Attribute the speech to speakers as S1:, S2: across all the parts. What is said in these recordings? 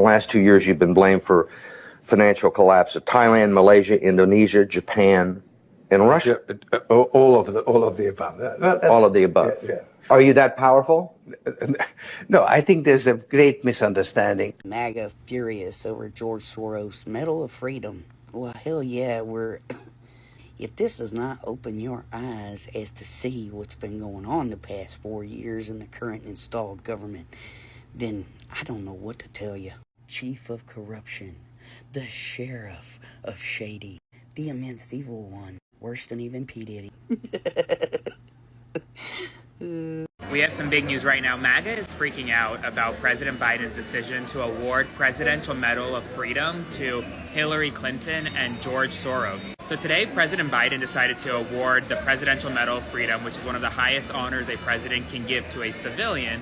S1: last 2 years, you've been blamed for financial collapse of Thailand, Malaysia, Indonesia, Japan, and Russia.
S2: Yeah, all of the above.
S1: All of the above.
S2: Yeah.
S1: Are you that powerful?
S2: No, I think there's a great misunderstanding.
S3: MAGA furious over George Soros' Medal of Freedom. Well, hell yeah, we're... If this does not open your eyes as to see what's been going on the past 4 years in the current installed government, then I don't know what to tell you. Chief of corruption, the sheriff of shady, the immense evil one, worse than even P. Diddy.
S4: We have some big news right now. MAGA is freaking out about President Biden's decision to award Presidential Medal of Freedom to Hillary Clinton and George Soros. So today, President Biden decided to award the Presidential Medal of Freedom, which is one of the highest honors a president can give to a civilian,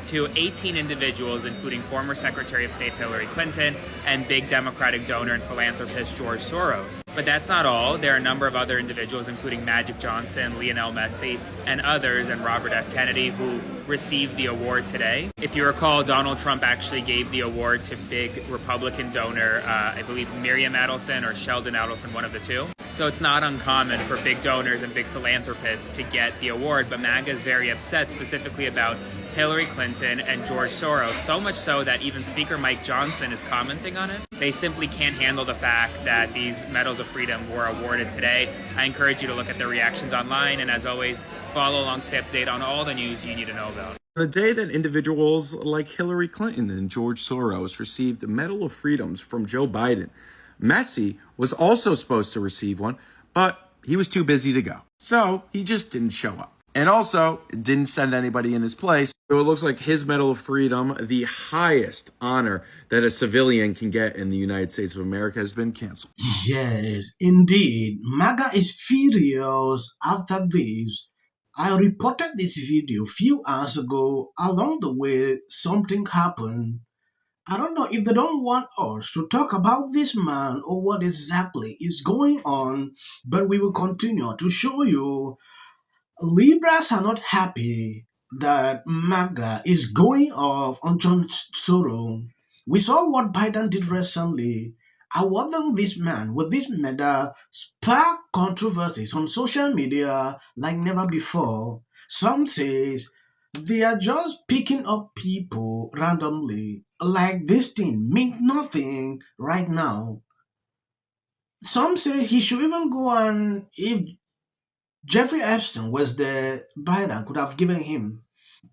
S4: to 18 individuals, including former Secretary of State Hillary Clinton and big Democratic donor and philanthropist George Soros. But that's not all. There are a number of other individuals, including Magic Johnson, Lionel Messi, and others, and Robert F. Kennedy, who received the award today. If you recall, Donald Trump actually gave the award to big Republican donor, I believe Miriam Adelson or Sheldon Adelson, one of the two. So it's not uncommon for big donors and big philanthropists to get the award, but MAGA is very upset specifically about Hillary Clinton and George Soros, so much so that even Speaker Mike Johnson is commenting on it. They simply can't handle the fact that these medals of freedom were awarded today. I encourage you to look at their reactions online, and as always, follow along, stay up to date on all the news you need to know about.
S5: The day that individuals like Hillary Clinton and George Soros received the Medal of Freedoms from Joe Biden, Messi was also supposed to receive one, but he was too busy to go. So he just didn't show up. And also, didn't send anybody in his place. So it looks like his Medal of Freedom, the highest honor that a civilian can get in the United States of America, has been canceled.
S6: Yes, indeed. MAGA is furious after this. I reported this video a few hours ago. Along the way, something happened. I don't know if they don't want us to talk about this man or what exactly is going on, but we will continue to show you. Libras are not happy that MAGA is going off on John Soros. We saw what Biden did recently. Awarding this man with this medal sparked controversies on social media like never before. Some say they are just picking up people randomly, like this thing means nothing right now. Some say he should even go on, if Jeffrey Epstein was there, Biden could have given him.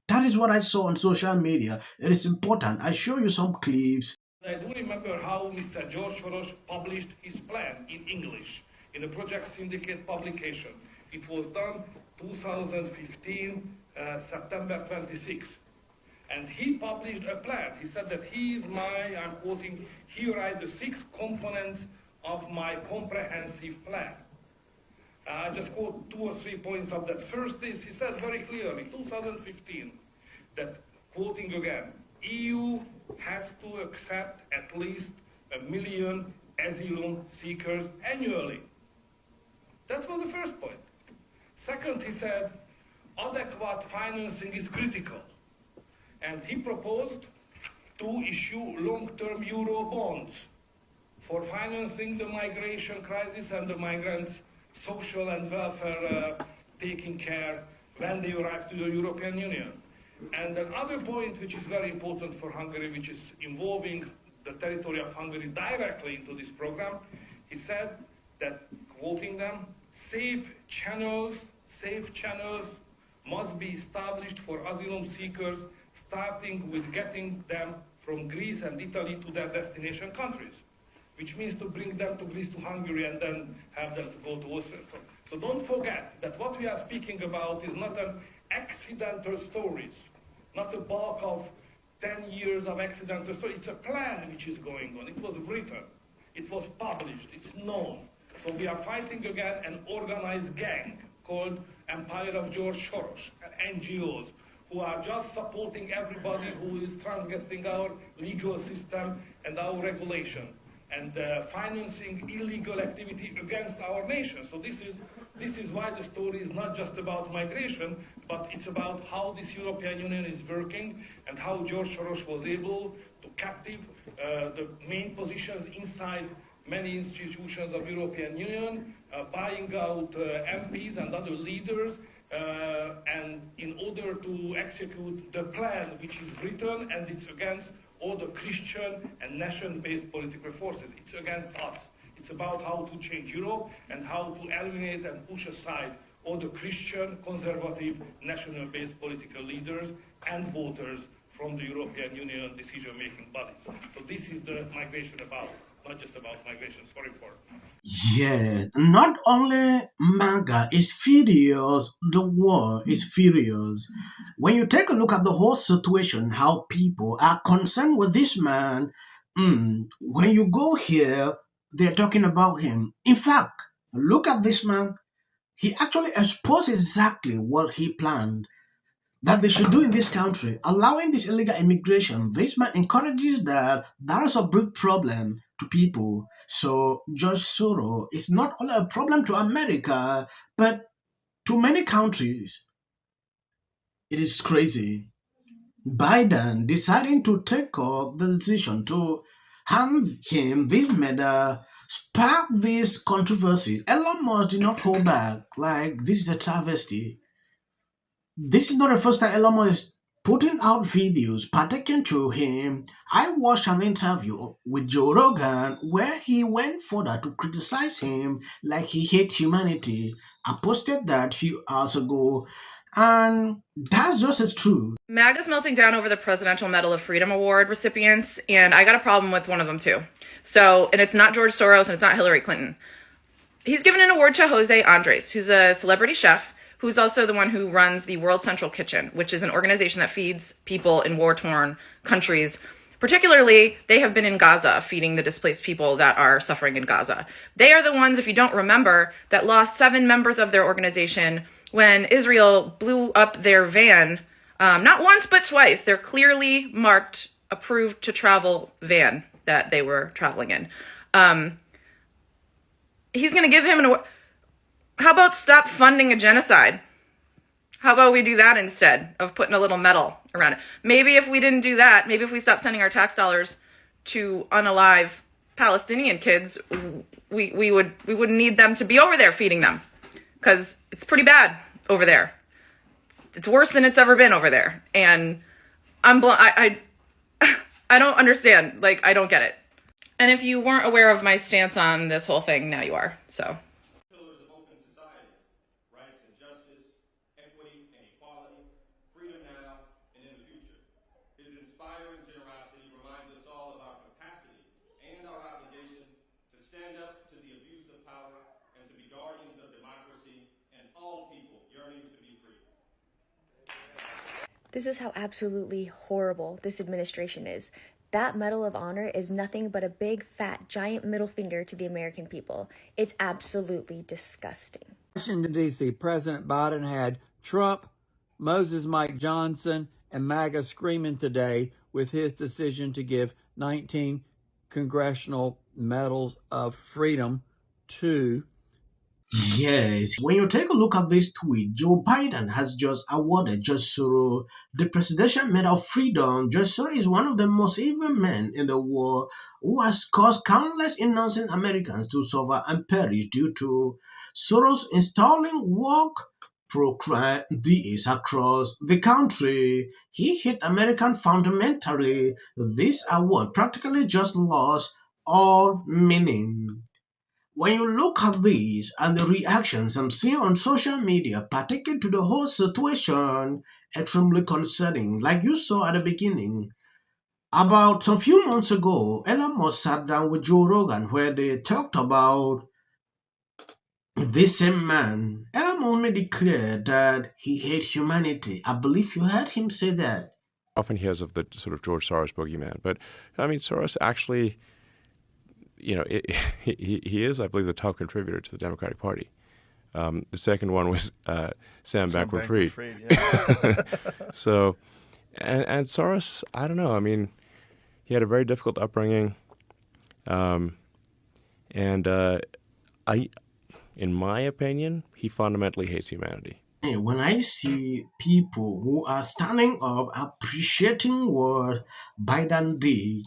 S6: That is what I saw on social media. It is important. I show you some clips.
S7: I do remember how Mr. George Soros published his plan in English in a Project Syndicate publication. It was done 2015, September 26th. And he published a plan. He said that he is I'm quoting, here are the 6 components of my comprehensive plan. I just quote 2 or 3 points of that. First is, he said very clearly, 2015, that, quoting again, EU has to accept at least 1 million asylum seekers annually. That was the first point. Second, he said, adequate financing is critical. And he proposed to issue long-term euro bonds for financing the migration crisis and the migrants' social and welfare taking care when they arrive to the European Union. And another point which is very important for Hungary, which is involving the territory of Hungary directly into this program, he said that, quoting them, safe channels must be established for asylum seekers, starting with getting them from Greece and Italy to their destination countries, which means to bring them to Greece, to Hungary, and then have them to go to Austria. So don't forget that what we are speaking about is not an accidental stories, not a bulk of 10 years of accidental stories. It's a plan which is going on. It was written, it was published, it's known. So we are fighting again an organized gang called Empire of George Soros, NGOs, who are just supporting everybody who is transgressing our legal system and our regulation, and financing illegal activity against our nation. So this is why the story is not just about migration, but it's about how this European Union is working and how George Soros was able to captive the main positions inside many institutions of European Union, buying out MPs and other leaders, and in order to execute the plan which is written, and it's against all the Christian and nation-based political forces. It's against us. It's about how to change Europe and how to eliminate and push aside all the Christian, conservative, national-based political leaders and voters from the European Union decision-making bodies. So this is the migration about, not just about migration. Sorry for.
S6: Yeah, not only MAGA is furious, the war is furious. When you take a look at the whole situation, how people are concerned with this man, when you go here, they're talking about him. In fact, look at this man. He actually exposed exactly what he planned that they should do in this country, allowing this illegal immigration. This man encourages that. That is a big problem to people. So George Soros is not only a problem to America, but to many countries. It is crazy. Biden deciding to take up the decision to hand him this medal sparked this controversy. Elon Musk did not hold back. Like, this is a travesty. This is not the first time Elon Musk is putting out videos pertaining to him. I watched an interview with Joe Rogan where he went further to criticize him like he hates humanity. I posted that a few hours ago, and that's just as true.
S8: MAGA's melting down over the Presidential Medal of Freedom Award recipients, and I got a problem with one of them too. And it's not George Soros and it's not Hillary Clinton. He's given an award to Jose Andres, who's a celebrity chef, who's also the one who runs the World Central Kitchen, which is an organization that feeds people in war-torn countries. Particularly, they have been in Gaza, feeding the displaced people that are suffering in Gaza. They are the ones, if you don't remember, that lost 7 members of their organization when Israel blew up their van, not once but twice. They're clearly marked, approved to travel van that they were traveling in. He's going to give him an award. How about stop funding a genocide? How about we do that instead of putting a little medal around it? Maybe if we didn't do that, maybe if we stopped sending our tax dollars to unalive Palestinian kids, we wouldn't need them to be over there feeding them, because it's pretty bad over there. It's worse than it's ever been over there, and I don't understand. Like, I don't get it. And if you weren't aware of my stance on this whole thing, now you are. So.
S5: Pillars of open societies, rights and justice, equity and equality, freedom now and in the future. His inspiring generosity reminds us all of our capacity and our obligation to stand up to the abuse of power and to be guardians of democracy and all people yearning to be free.
S9: This is how absolutely horrible this administration is. That Medal of Honor is nothing but a big, fat, giant middle finger to the American people. It's absolutely disgusting.
S10: Washington, D.C., President Biden had Trump, Moses Mike Johnson, and MAGA screaming today with his decision to give 19 congressional medals of freedom to.
S6: Yes, when you take a look at this tweet, Joe Biden has just awarded George Soros the Presidential Medal of Freedom. George Soros is one of the most evil men in the world who has caused countless innocent Americans to suffer and perish due to Soros installing woke pro-crime DAs across the country. He hit American fundamentally. This award practically just lost all meaning. When you look at these and the reactions I'm seeing on social media, particularly to the whole situation, extremely concerning. Like you saw at the beginning, about some few months ago, Elon Musk sat down with Joe Rogan where they talked about this same man. Elon Musk made it clear that he hates humanity. I believe you heard him say that.
S11: Often he has of the sort of George Soros boogeyman, but I mean, Soros actually, you know, he is, I believe, the top contributor to the Democratic Party. The second one was Sam Bankman-Fried. Yeah. So, and Soros, I don't know. I mean, he had a very difficult upbringing, in my opinion, he fundamentally hates humanity.
S6: When I see people who are standing up, appreciating what Biden did,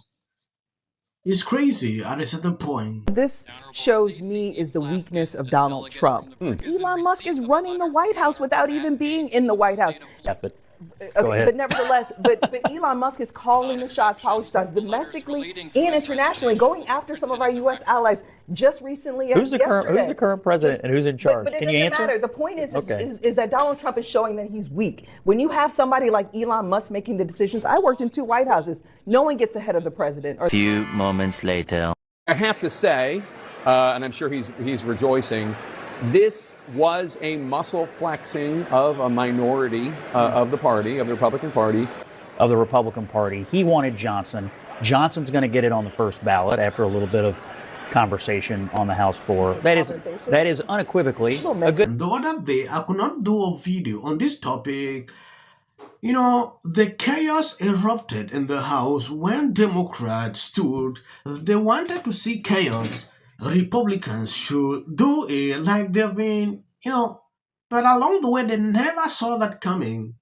S6: It's crazy at a certain point.
S12: This shows me is the weakness of Donald Trump. Elon Musk is running the White House without even being in the White House.
S13: Yes, but
S12: Okay, but nevertheless, but Elon Musk is calling the shots domestically and internationally, going after some of our U.S. allies. Just recently,
S13: who's the current president and who's in charge?
S12: But it
S13: Can you
S12: doesn't
S13: answer?
S12: matter. The point is that Donald Trump is showing that he's weak. When you have somebody like Elon Musk making the decisions, I worked in 2 White Houses. No one gets ahead of the president.
S14: A few moments later,
S15: I have to say, and I'm sure he's rejoicing, this was a muscle flexing of a minority of the party, of the Republican Party.
S13: Of the Republican Party. He wanted Johnson. Johnson's going to get it on the first ballot after a little bit of conversation on the House floor. That is unequivocally a good.
S6: The other day, I could not do a video on this topic. You know, the chaos erupted in the House when Democrats stood. They wanted to see chaos. Republicans should do it like they've been, but along the way, they never saw that coming.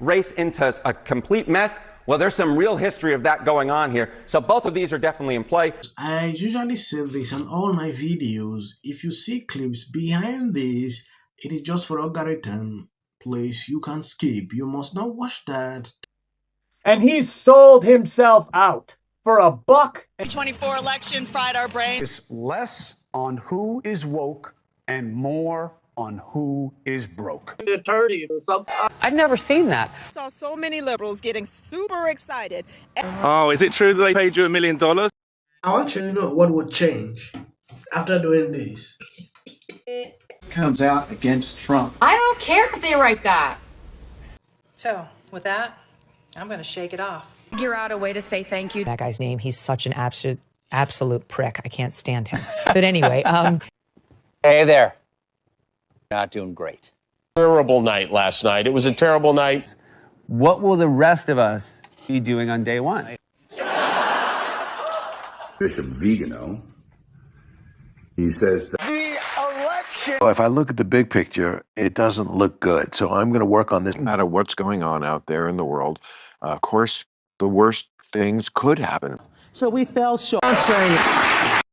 S16: Race into a complete mess. Well, there's some real history of that going on here. So both of these are definitely in play.
S6: I usually say this on all my videos. If you see clips behind this, it is just for algorithm. Please, you can skip. You must not watch that.
S17: And he's sold himself out for a buck.
S18: 24 election fried our brains.
S19: It's less on who is woke and more on who is broke.
S17: Attorney or something.
S18: I've never seen that.
S20: I saw so many liberals getting super excited.
S21: Oh, is it true that they paid you $1 million?
S6: I want you to know what would change after doing this.
S22: Comes out against Trump.
S18: I don't care if they write that.
S23: So, with that, I'm going to shake it off.
S24: Figure out a way to say thank you.
S25: That guy's name, he's such an absolute prick. I can't stand him. But anyway,
S26: Hey there. Not doing great.
S27: Terrible night last night. It was a terrible night.
S28: What will the rest of us be doing on day one?
S29: Bishop Vigano, he says that
S30: if I look at the big picture, it doesn't look good. So I'm going to work on this.
S31: No matter what's going on out there in the world, of course, the worst things could happen.
S17: So we fell short.